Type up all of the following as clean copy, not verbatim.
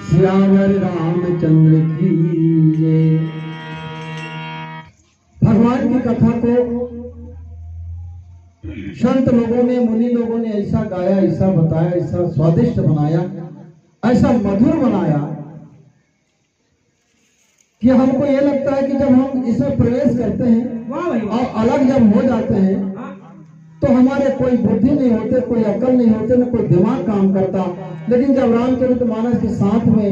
सियावर रामचंद्र की जय। भगवान की कथा को संत लोगों ने, मुनि लोगों ने ऐसा गाया, ऐसा बताया, ऐसा स्वादिष्ट बनाया, ऐसा मधुर बनाया कि हमको ये लगता है कि जब हम इसमें प्रवेश करते हैं और अलग जब हो जाते हैं तो हमारे कोई बुद्धि नहीं होते, कोई अकल नहीं होते, न कोई दिमाग काम करता। लेकिन जब रामचरितमानस के साथ में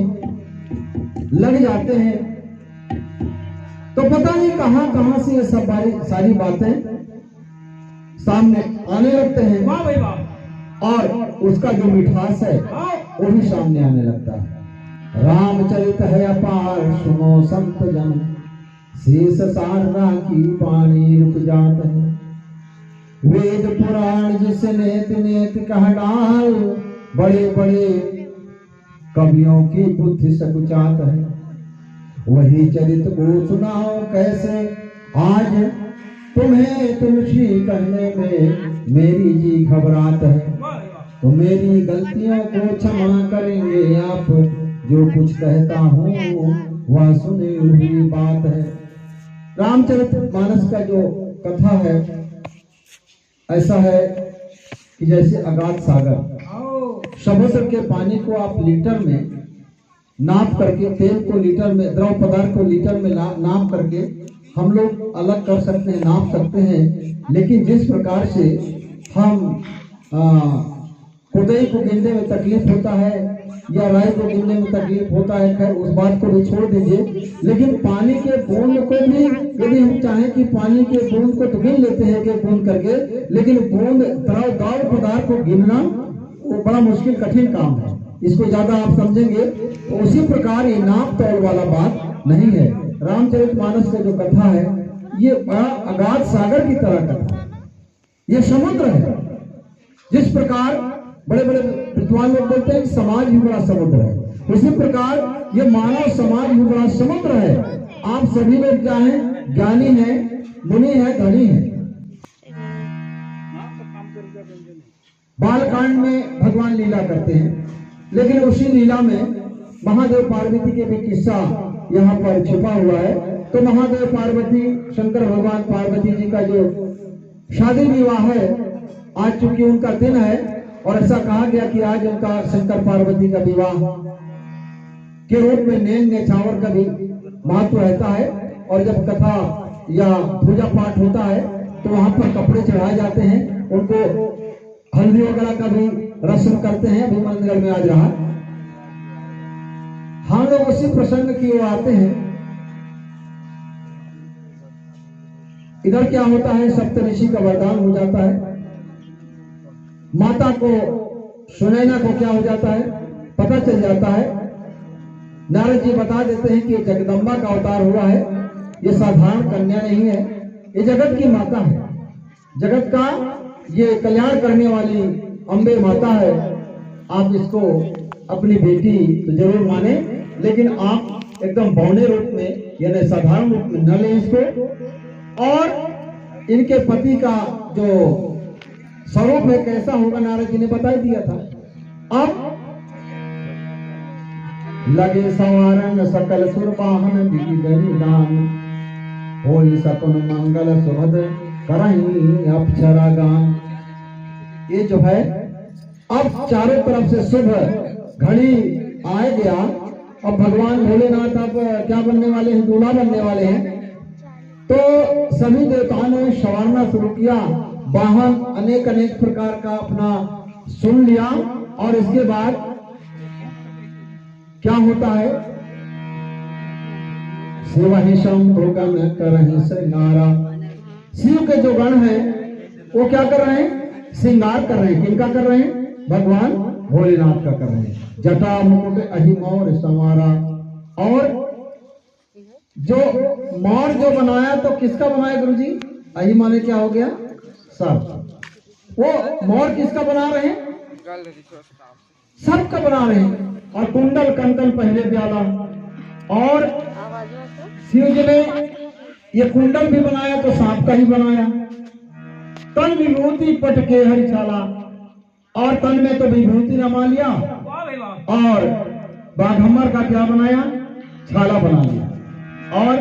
लग जाते हैं तो पता नहीं कहां कहां से ये सब सारी बातें सामने आने लगते हैं। वाह भाई वाह। और उसका जो मिठास है वो भी सामने आने लगता है। रामचरित है अपार सुनो संत जन, शेष सारदा की पानी रुक जात है। वेद पुराण जिसे नेत नेत कह डाल, बड़े बड़े कवियों की बुद्धि सकुचात है। वही चरित को सुनाओ कैसे आज, तुम्हें तुलसी कहने में मेरी जी घबरात है। तो मेरी गलतियों को क्षमा करेंगे आप, जो कुछ कहता हूँ वह सुनी हुई बात है। रामचरितमानस का जो कथा है ऐसा है कि जैसे अगाध सागर, समुद्र के पानी को आप लीटर में नाप करके, तेल को लीटर में, द्रव पदार्थ को लीटर में नाप करके हम लोग अलग कर सकते हैं, नाप सकते हैं। लेकिन जिस प्रकार से हम खुदाई को गिनने में तकलीफ होता है या राय को गिनने में तकलीफ होता है, खैर उस बात को भी छोड़ दीजिए। लेकिन पानी के बूंद को भी यदि हम चाहें कि पानी के बूंद को तो गिन लेते हैं कि बूंद करके, लेकिन बूंद द्रव पदार्थ को गिनना वो बड़ा मुश्किल कठिन काम है। इसको ज्यादा आप समझेंगे तो उसी प्रकार ये नाप तोल वाला बात नहीं है। रामचरितमानस का जो कथा है ये बड़ा अगाध सागर की तरह कथा है। ये समुद्र है। जिस प्रकार बड़े बड़े विद्वान लोग बोलते हैं कि समाज ही बड़ा समुद्र है, उसी प्रकार ये मानव समाज ही बड़ा समुद्र है। आप सभी लोग क्या हैं? ज्ञानी हैं, मुनि हैं, धनी हैं। बालकांड में भगवान लीला करते हैं, लेकिन उसी लीला में महादेव पार्वती के भी किस्सा यहाँ पर छिपा हुआ है। तो महादेव पार्वती, शंकर भगवान पार्वती जी का जो शादी विवाह है, आज चूंकि उनका दिन है और ऐसा कहा गया कि आज उनका शंकर पार्वती का विवाह के रूप में नैन न्यौछावर का भी महत्व रहता है। और जब कथा या पूजा पाठ होता है तो वहां पर कपड़े चढ़ाए जाते हैं, उनको हल्दी वगैरह का भी रस्म करते हैं। अभी मंदिर में आज रहा, हम लोग उसी प्रसंग की ओर आते हैं। इधर क्या होता है, सप्तऋषि का वरदान हो जाता है। माता को, सुनैना को क्या हो जाता है, पता चल जाता है। नारद जी बता देते हैं कि ये जगदम्बा का अवतार हुआ है, ये साधारण कन्या नहीं है, ये जगत की माता है, जगत का ये कल्याण करने वाली अम्बे माता है। आप इसको अपनी बेटी तो जरूर माने, लेकिन आप एकदम बौने रूप में यानी साधारण रूप में न लें इसको। और इनके पति का जो स्वरूप है कैसा होगा, नारद जी ने बता दिया था। अब लगे सवारन सकल सुरवाहन दान, होई सपन मंगल सुभद करही अप्सरा गान। ये जो है अब चारों तरफ से शुभ घड़ी आए गया। अब भगवान भोलेनाथ अब क्या बनने वाले हैं, दूल्हा बनने वाले हैं। तो सभी देवताओं ने संवारना शुरू किया, वाहन अनेक अनेक प्रकार का अपना सुन लिया। और इसके बाद क्या होता है, शिव ही शंभु गण करहि श्रृंगारा। शिव के जो गण हैं वो क्या कर रहे हैं, श्रृंगार कर रहे हैं। किनका कर रहे हैं, भगवान भोलेनाथ का कर रहे हैं। जटा मुकुट अहि मोर संवारा। और जो मोर जो बनाया तो किसका बनाया गुरुजी, अहि माने क्या हो गया, सर्प। वो मोर किसका बना रहे हैं, सर्प का बना रहे हैं। और कुंडल कंकन पहले प्याला। और शिव जी ने ये कुंडल भी बनाया तो सांप का ही बनाया। तन विभूति पट के हरिछाला, और तन में तो विभूति रमा लिया और बाघम्बर का क्या बनाया, छाला बना लिया। और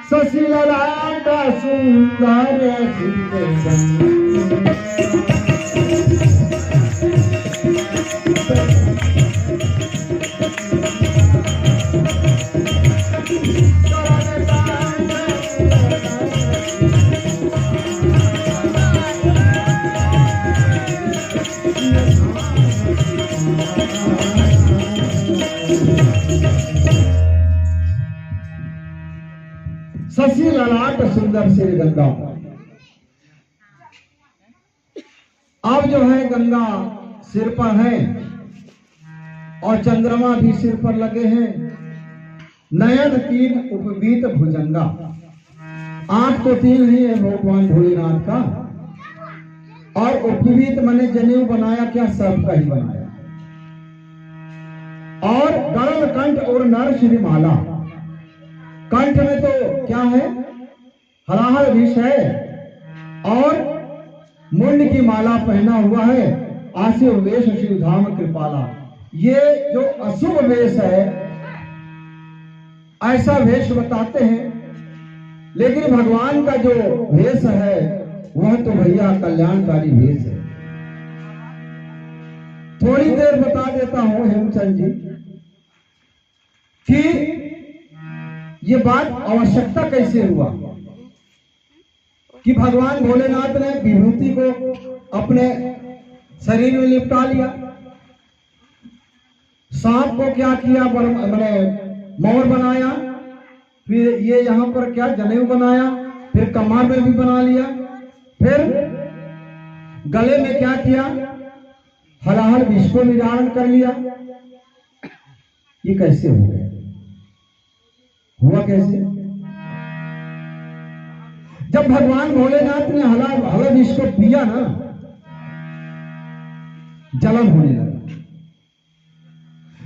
शशि ललाट सुंदर शशि ललाट सुंदर श्री गंगा। अब जो है गंगा सिर पर है और चंद्रमा भी सिर पर लगे हैं। नयन तीन उपवीत भुजंगा, आंख तो तीन ही है भगवान भोलेनाथ का। और उपवीत माने जनेऊ बनाया क्या, सब का ही बनाया। और गरुड़ कंठ और नर श्री माला, कंठ में तो क्या है, हलाहल विष है और मुंड की माला पहना हुआ है। आशिव वेश शिवधाम कृपाला, ये जो अशुभ वेश है ऐसा वेश बताते हैं, लेकिन भगवान का जो वेश है वह तो भैया कल्याणकारी वेश है। थोड़ी देर बता देता हूं हेमचंद जी कि ये बात आवश्यकता कैसे हुआ कि भगवान भोलेनाथ ने विभूति को अपने शरीर में लिपटा लिया, सांप को क्या किया, मैंने मोर बनाया, फिर ये यहाँ पर क्या जनेऊ बनाया, फिर कमर में भी बना लिया, फिर गले में क्या किया, हलाहल विष को निधारण कर लिया। ये कैसे हो गया, हुआ कैसे? जब भगवान भोलेनाथ ने हला विष को पिया ना, जलन होने लगा।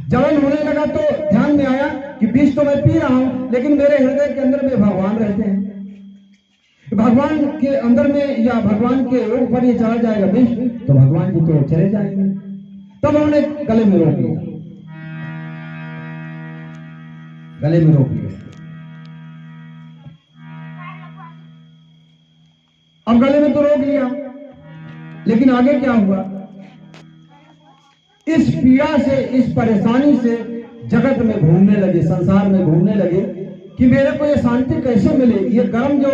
जलन होने लगा तो ध्यान में आया कि विष तो मैं पी रहा हूं, लेकिन मेरे हृदय के अंदर में भगवान रहते हैं। भगवान के अंदर में या भगवान के ऊपर ये चला जाएगा विष, तो भगवान जी तो चले जाएंगे। तब उन्होंने गले में रोक लिया, गले में रोक लिया। अब गले में तो रोक लिया, लेकिन आगे क्या हुआ? इस पीड़ा से, इस परेशानी से जगत में घूमने लगे, संसार में घूमने लगे कि मेरे को ये शांति कैसे मिले, ये गर्म जो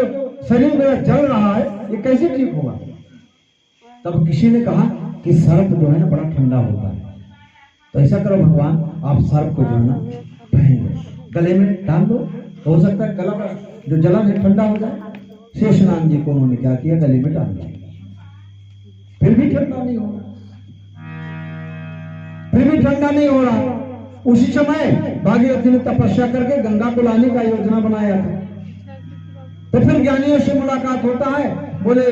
शरीर मेरा जल रहा है ये कैसे ठीक होगा। तब किसी ने कहा कि सर्प जो है ना बड़ा ठंडा होता है, तो ऐसा करो भगवान आप सर्प को जो है ना पहन लो, गले में डाल दो, तो हो सकता है गला का जो जलन है ठंडा हो जाए। शेषनाग जी को उन्होंने क्या किया, गले में डाल दिया, फिर भी ठंडा नहीं हो रहा, फिर भी ठंडा नहीं हो रहा। उसी समय भागीरथी ने तपस्या करके गंगा को लाने का योजना बनाया था। तो फिर ज्ञानियों से मुलाकात होता है, बोले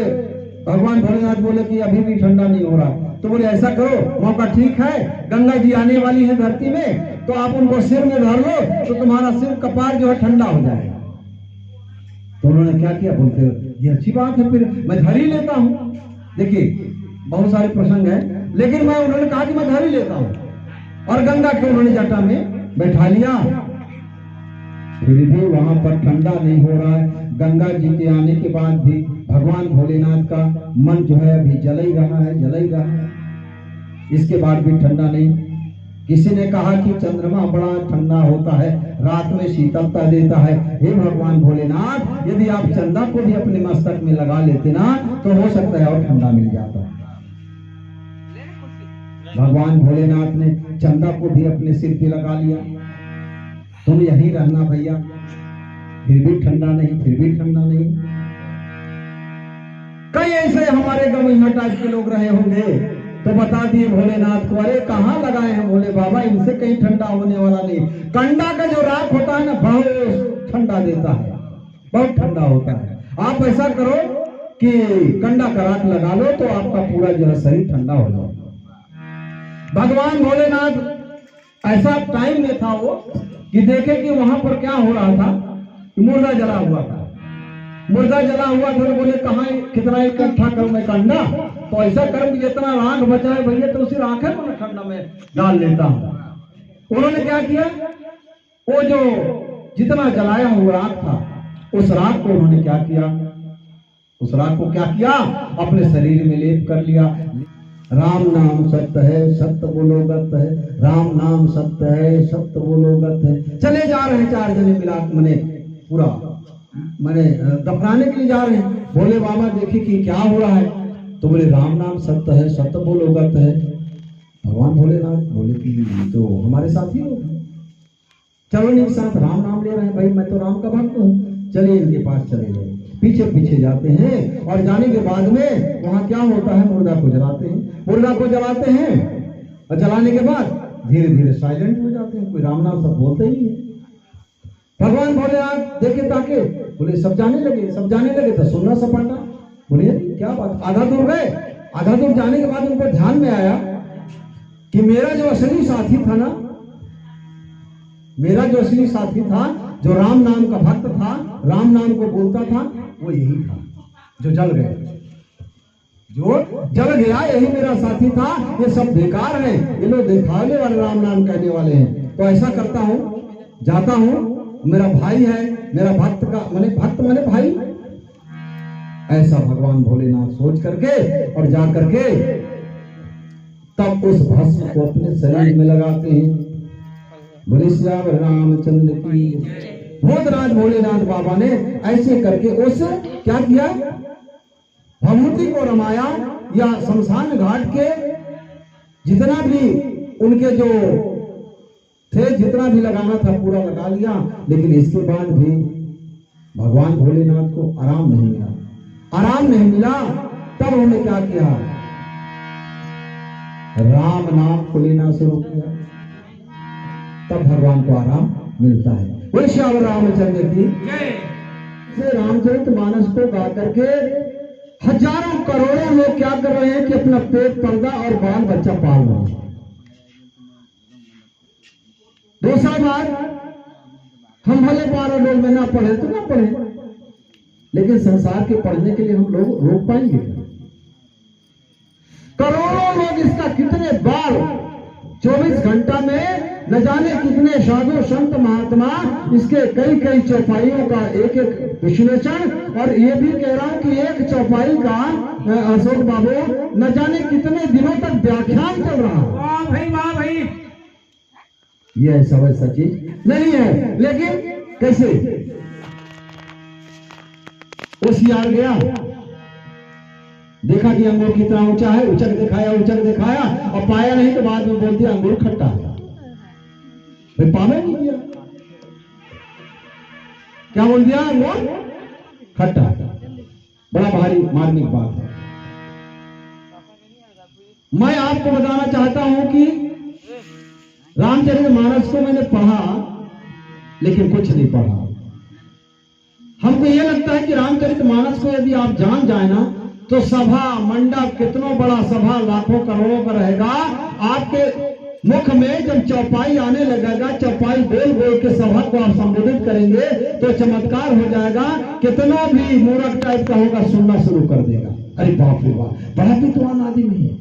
भगवान भोलेनाथ बोले कि अभी भी ठंडा नहीं हो रहा, तो बोले ऐसा करो मौका ठीक है, गंगा जी आने वाली है धरती में, तो आप उनको सिर में धर लो तो तुम्हारा सिर कपार जो है ठंडा हो जाएगा। तो उन्होंने क्या किया, बोलते ये अच्छी बात है, फिर मैं धर ही लेता हूं। देखिए बहुत सारे प्रसंग हैं, लेकिन मैं उन्होंने कहा कि मैं धर ही लेता हूं, और गंगा को उन्होंने जटा में बैठा लिया। फिर भी वहां पर ठंडा नहीं हो रहा है। गंगा जी के आने के बाद भी भगवान भोलेनाथ का मन जो है अभी जल ही रहा है, जल ही रहा है, इसके बाद भी ठंडा नहीं। किसी ने कहा कि चंद्रमा बड़ा ठंडा होता है, रात में शीतलता देता है। हे भगवान भोलेनाथ, यदि आप चंदा को भी अपने मस्तक में लगा लेते ना, तो हो सकता है और ठंडा मिल जाता। भगवान भोलेनाथ ने चंदा को भी अपने सिर पे लगा लिया, तुम यहीं रहना भैया, फिर भी ठंडा नहीं, फिर भी ठंडा नहीं। कई ऐसे हमारे गवैया टाइप के लोग रहे होंगे, तो बता दिए भोलेनाथ को, अरे कहाँ लगाए हैं भोले बाबा, इनसे कहीं ठंडा होने वाला नहीं। कंडा का जो राख होता है ना, बहुत ठंडा देता है, बहुत ठंडा होता है। आप ऐसा करो कि कंडा का राख लगा लो, तो आपका पूरा जो है शरीर ठंडा हो जाए। भगवान भोलेनाथ ऐसा टाइम में था वो कि देखे कि वहां पर क्या हो रहा था, मुर्दा जला हुआ था। मुर्दा जला हुआ था, तो बोले कहाँ कितना इकट्ठा करूं मैं कंडा, तो ऐसा करूं कि जितना राख बचा है भैया तो उसी राख है मैं ठंडा में डाल लेता हूं। उन्होंने क्या किया, वो जो जितना जलाया हुआ राख था उस राख को उन्होंने क्या किया, उस राख को क्या किया, अपने शरीर में लेप कर लिया। राम नाम सत्य है, सत्य बोलो गत है, राम नाम सत्य है, सत्य बोलो गत है। चले जा रहे हैं 4 जने मिला मैंने पूरा मैंने दफनाने के लिए जा रहे हैं। बोले बाबा देखिए कि क्या हो रहा है, तो बोले राम नाम सत्य है, सत्य बोलो गत है। भगवान भोलेनाथ बोले कि तो हमारे साथ ही लोग चलो इनके साथ राम नाम ले रहे हैं, भाई मैं तो राम का भक्त हूँ, चलिए इनके पास चले गए। पीछे पीछे जाते हैं और जाने के बाद में वहां क्या होता है, मुर्दा को जलाते हैं। मुर्दा को जलाते हैं और जलाने के बाद धीरे धीरे साइलेंट हो जाते हैं, कोई राम नाम सब बोलते ही है। भगवान भोलेनाथ देखे ताके, बोले सब जाने लगे, सब जाने लगे तो सुनना सपाटा। बोले क्या बात, आधा दूर गए, आधा दूर जाने के बाद उनको ध्यान में आया कि मेरा जो असली साथी था ना, मेरा जो असली साथी था, जो राम नाम का भक्त था, राम नाम को बोलता था, वो यही था जो जल गया, जो जल गया यही मेरा साथी था। ये सब बेकार है, ये लोग दिखाने वाले राम नाम कहने वाले हैं। तो ऐसा करता हूं, जाता हूं, मेरा भाई है, मेरा भक्त का भक्त मैंने भाई, ऐसा भगवान भोलेनाथ सोच करके और जा करके तब उस भस्म को अपने शरीर में लगाते हैं। बोले श्याम रामचंद्र की। भूतराज भोलेनाथ बाबा ने ऐसे करके उस क्या किया, भभूति को रमाया, या शमशान घाट के जितना भी उनके जो थे, जितना भी लगाना था पूरा लगा लिया। लेकिन इसके बाद भी भगवान भोलेनाथ को आराम नहीं मिला, आराम नहीं मिला। तब उन्होंने क्या किया, राम नाम को लेना शुरू किया, तब भगवान को आराम मिलता है। बोले श्याम रामचंद्र की से रामचरितमानस को गा करके हजारों करोड़ों लोग क्या कर रहे हैं कि अपना पेट पर्दा और बाल बच्चा पाल रहे हैं। दूसरा बात, हम भले 12 लोग में ना पढ़े तो ना पढ़े, लेकिन संसार के पढ़ने के लिए हम लोग रोक पाएंगे? करोड़ों लोग इसका कितने बार 24 घंटा में न जाने कितने साधु संत महात्मा इसके कई कई चौपाइयों का एक एक विश्लेषण, और ये भी कह रहा हूं कि एक चौपाई का अशोक बाबू न जाने कितने दिनों तक व्याख्यान चल रहा है। वाह भाई, वाह भाई। ये ऐसा वैसा चीज नहीं है, लेकिन कैसे होशियार गया, देखा कि अंगूर कितना ऊंचा है, उचक दिखाया और पाया नहीं तो बाद में बोल दिया अंगूर खट्टा है। फिर पावे नहीं किया, क्या बोल दिया, अंगूर खट्टा। बड़ा भारी मार्मिक बात है। मैं आपको बताना चाहता हूं कि रामचरितमानस को मैंने पढ़ा, लेकिन कुछ नहीं पढ़ा। हमको यह लगता है कि रामचरितमानस को यदि आप जान जाए ना, तो सभा मंडप कितना बड़ा सभा लाखों करोड़ों का रहेगा, आपके मुख में जब चौपाई आने लगेगा, चौपाई बोल बोल के सभा को आप संबोधित करेंगे तो चमत्कार हो जाएगा। कितना भी मूर्ख टाइप का होगा, सुनना शुरू कर देगा। अरे बाप रे बाप, बड़ा विद्वान आदमी है।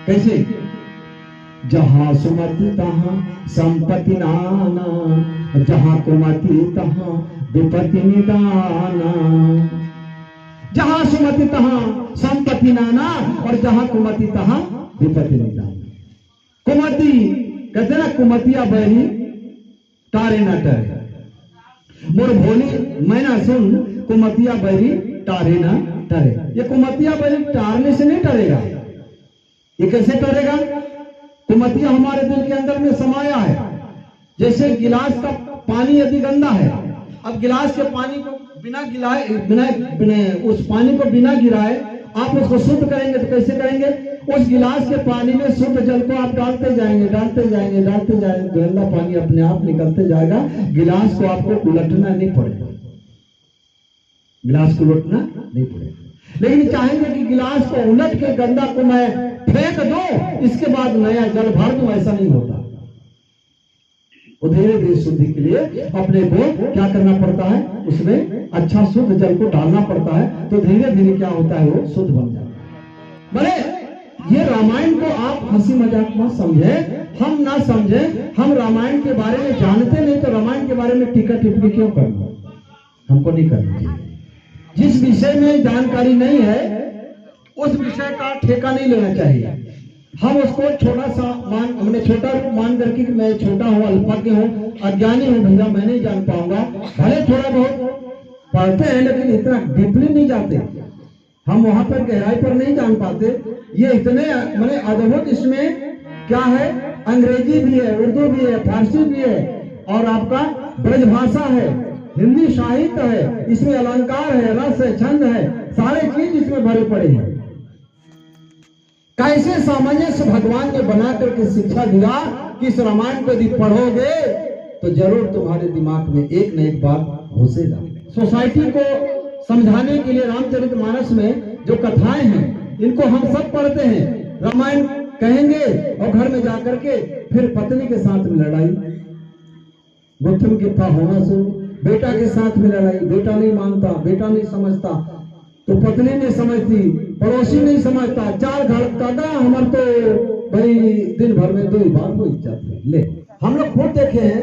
कैसे, जहां सुमति तहां संपत्ति नाना, जहां कुमति तहां विपत्ति निदाना। जहां सुमति तहां संपत्ति नाना, और जहां कुमति तहां विपत्ति निदाना। कुमति कहते ना, कुमतिया बैरी तारे न टरे। मोर भोली मैं ना सुन, कुमतिया बैरी तारे न टरे। ये कुमतिया बैरी टारने से नहीं टरेगा। ये कैसे टरेगा? कुमतिया हमारे दिल के अंदर में समाया है। जैसे गिलास का पानी यदि गंदा है, अब गिलास के पानी को बिना गिराए, उस पानी को बिना गिराए आप उसको शुद्ध करेंगे तो कैसे करेंगे? उस गिलास के पानी में शुद्ध जल को आप डालते जाएंगे, गंदा पानी अपने आप निकलते जाएगा। गिलास को आपको उलटना नहीं पड़ेगा, गिलास को उलटना नहीं पड़ेगा। लेकिन चाहेंगे कि गिलास को उलट के गंदा को मैं फेंक दो, इसके बाद नया जल भर दूं, ऐसा नहीं होता। धीरे धीरे शुद्धि के लिए अपने को क्या करना पड़ता है, उसमें अच्छा शुद्ध जल को डालना पड़ता है। तो धीरे धीरे क्या होता है, वो शुद्ध बन जाता है। बोले ये रामायण को आप हंसी मजाक मत समझे, हम ना समझे, हम रामायण के बारे में जानते नहीं तो रामायण के बारे में टीका टिप्पणी क्यों करना, हमको नहीं करना चाहिए। जिस विषय में जानकारी नहीं है उस विषय का ठेका नहीं लेना चाहिए। हम उसको छोटा सा हमने छोटा रूप मान करके कि मैं छोटा हूँ, अल्पज्ञ हूँ, अज्ञानी हूँ, भैया मैं नहीं जान पाऊंगा। भले थोड़ा बहुत पढ़ते हैं लेकिन इतना डीपली नहीं जाते, हम वहां पर गहराई पर नहीं जान पाते। ये इतने मैंने अद्भुत इसमें क्या है, अंग्रेजी भी है, उर्दू भी है, फारसी भी है और आपका ब्रज भाषा है, हिंदी साहित्य है, इसमें अलंकार है, रस है, छंद है, सारे चीज इसमें भरे पड़े हैं। कैसे सामंजस्य भगवान ने बना करके शिक्षा दिया कि इस रामायण को यदि पढ़ोगे तो जरूर तुम्हारे दिमाग में एक न एक बात घुसेगा। सोसाइटी को समझाने के लिए रामचरितमानस में जो कथाएं हैं इनको हम सब पढ़ते हैं। रामायण कहेंगे और घर में जाकर के फिर पत्नी के साथ में लड़ाई, गुत्थम गित्था होना शुरू, बेटा के साथ में लड़ाई, बेटा नहीं मानता, बेटा नहीं समझता तो पत्नी नहीं समझती, पड़ोसी नहीं समझता, चार घर दादा हमारे तो भाई दिन भर में 2 ही बार हो जाते। ले हम लोग खुद देखे हैं,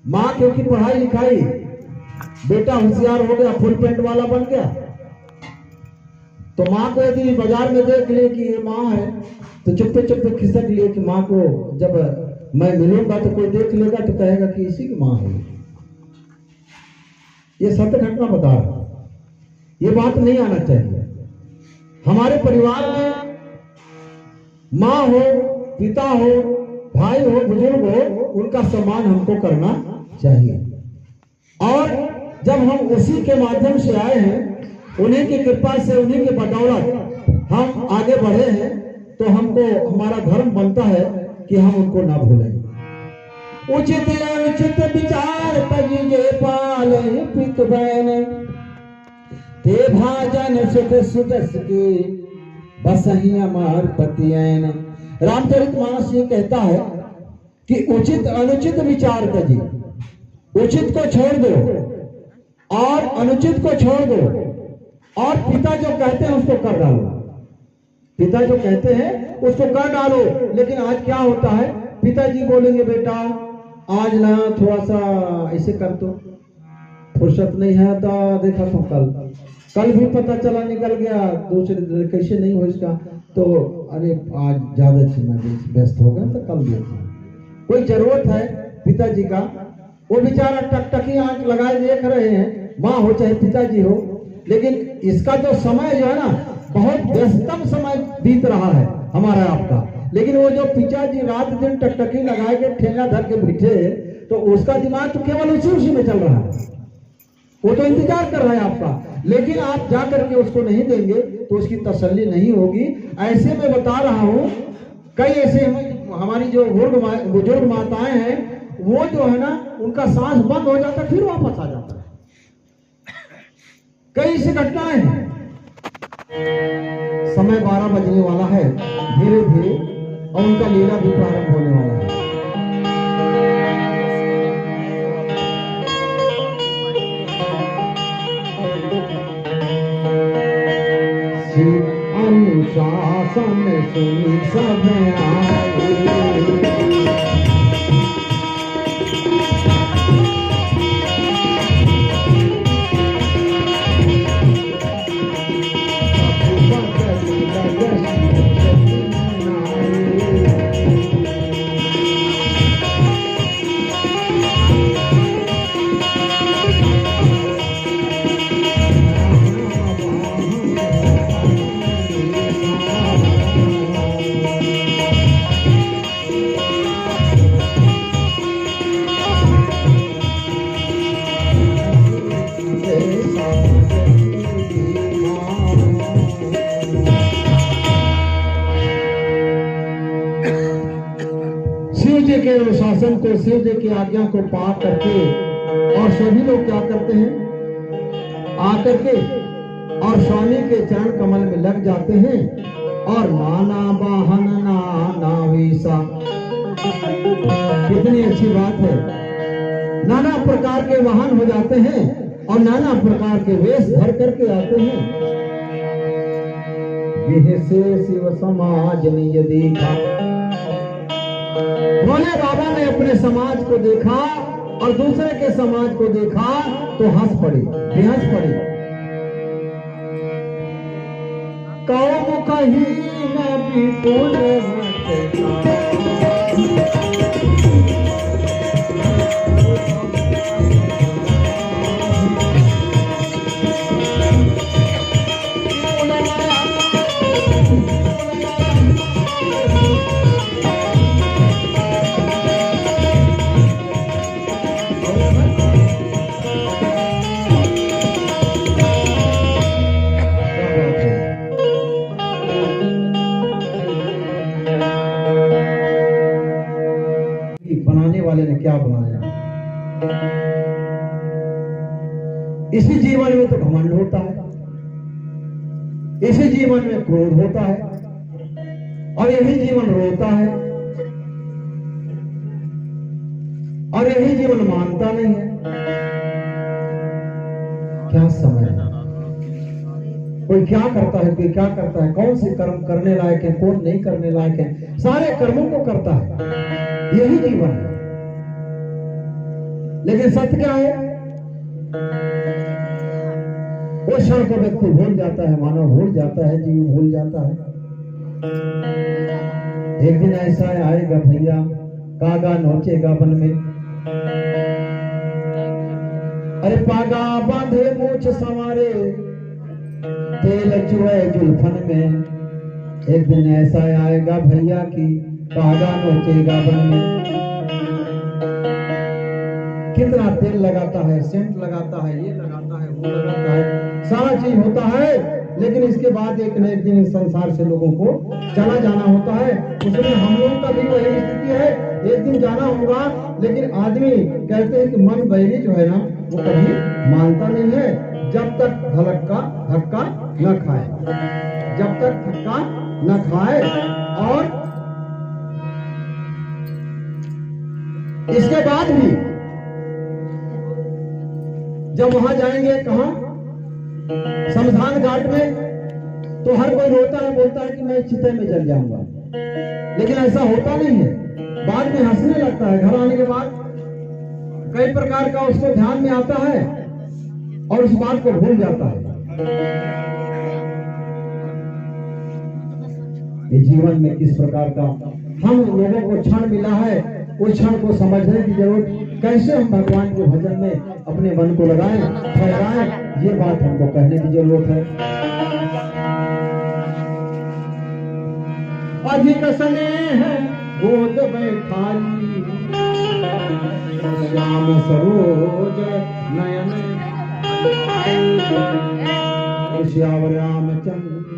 माँ क्योंकि पढ़ाई लिखाई, बेटा होशियार हो गया, फुल पेंट वाला बन गया, तो माँ को यदि बाजार में देख ले कि ये माँ है तो चुप्पे चुप्पे खिसक लिए कि माँ को जब मैं मिलूंगा तो कोई देख लेगा तो कहेगा कि इसी की माँ है। ये सत्य घटना बता रहा, ये बात नहीं आना चाहिए। हमारे परिवार में माँ हो, पिता हो, भाई हो, बुजुर्ग हो, उनका सम्मान हमको करना चाहिए। और जब हम उसी के माध्यम से आए हैं, उन्हीं की कृपा से, उन्हीं के बदौलत हम आगे बढ़े हैं, तो हमको हमारा धर्म बनता है कि हम उनको ना भूलें। उचित अनुचित विचार तजिए पाले पित बहन, ते भाजन सुख सुदस के बसही अमर पतियन। रामचरितमानस ये कहता है कि उचित अनुचित विचार तजी, उचित को छोड़ दो और अनुचित को छोड़ दो और पिता जो कहते हैं उसको कर डालो, पिता जो कहते हैं उसको कर डालो। लेकिन आज क्या होता है, पिताजी बोलेंगे बेटा आज ना थोड़ा सा ऐसे कर दो, फुर्सत नहीं है तो देखा तो कल भी पता चला निकल गया, दूसरे कैसे नहीं हो इसका, तो अरे आज ज्यादा व्यस्त हो गया तो कल देखा। कोई जरूरत है पिताजी का, वो बेचारा टकटकी आंख लगाए देख रहे हैं, माँ हो चाहे पिताजी हो, लेकिन इसका जो समय जो है ना बहुत व्यस्तम समय बीत रहा है हमारा आपका। लेकिन वो जो पिताजी रात दिन टकटकी लगाए के ठेला धर के बैठे तो उसका दिमाग तो केवल उसी में चल रहा है, वो तो इंतजार कर रहा है आपका। लेकिन आप जा करके उसको नहीं देंगे तो उसकी तसल्ली नहीं होगी। ऐसे में बता रहा हूं, कई ऐसे हमारी जो बुजुर्ग माताएं हैं वो जो है ना उनका सांस बंद हो जाता फिर वापस आ जाता है। कई ऐसी घटनाएं हैं। समय 12 बजने वाला है धीरे धीरे और उनका लीला भी प्रारंभ होने वाला है। अनुशासन सुनी सब आए, के अनुशासन को, शिव जी की आज्ञा को पा करके और सभी लोग क्या करते हैं आकर के और स्वामी के चरण कमल में लग जाते हैं और नाना वाहन नाना वेशा। कितनी अच्छी बात है, नाना प्रकार के वाहन हो जाते हैं और नाना प्रकार के वेश धर करके आते हैं। विहसे शिव समाज निज देखा। भोले बाबा ने अपने समाज को देखा और दूसरे के समाज को देखा तो हंस पड़ी, बेहस पड़ी। कौम कहीं न विपुल बनाने वाले ने क्या बनाया। इसी जीवन में तो घमंड होता है, इसी जीवन में क्रोध होता है और यही जीवन रोता है और यही जीवन मानता नहीं है। क्या समय है, कोई क्या करता है, कोई क्या करता है, कौन से कर्म करने लायक है, कौन नहीं करने लायक है, सारे कर्मों को करता है, यही जीवन है। लेकिन सत्य क्या है, वो क्षण को व्यक्ति भूल जाता है, मानव भूल जाता है, जीव भूल जाता है। एक दिन ऐसा आएगा भैया, कागा नोचेगा वन में, अरे पागा बांधे मूछ संवारे, तेल चुए जुल्फन में। एक दिन ऐसा आएगा भैया की कागा नोचेगा वन में। कितना तेल लगाता है, सेंट लगाता है, ये लगाता है, वो लगाता है, सारा चीज होता है, लेकिन इसके बाद एक न एक दिन इस संसार से लोगों को चला जाना होता है। उसमें हम लोगों का भी वही स्थिति है, एक दिन जाना होगा। लेकिन आदमी कहते हैं कि मन बैरी जो है ना, वो कभी मानता नहीं है जब तक धक्का न खाए, जब तक धक्का न खाए। और इसके बाद भी जब वहां जाएंगे, कहां, शमशान घाट में, तो हर कोई रोता है, बोलता है कि मैं चिते में जल जाऊंगा। लेकिन ऐसा होता नहीं है, बाद में हंसने लगता है। घर आने के बाद कई प्रकार का उसको ध्यान में आता है और उस बात को भूल जाता है। ये जीवन में किस प्रकार का हम लोगों को क्षण मिला है, उस क्षण को समझने की जरूरत, कैसे हम भगवान के भजन में अपने मन को लगाएं, ठहराएं, ये बात हमको कहने की जरूरत है। अधिक स्नेह गोद बैठाई, श्याम सरोज नयन, श्याम रामचंद्र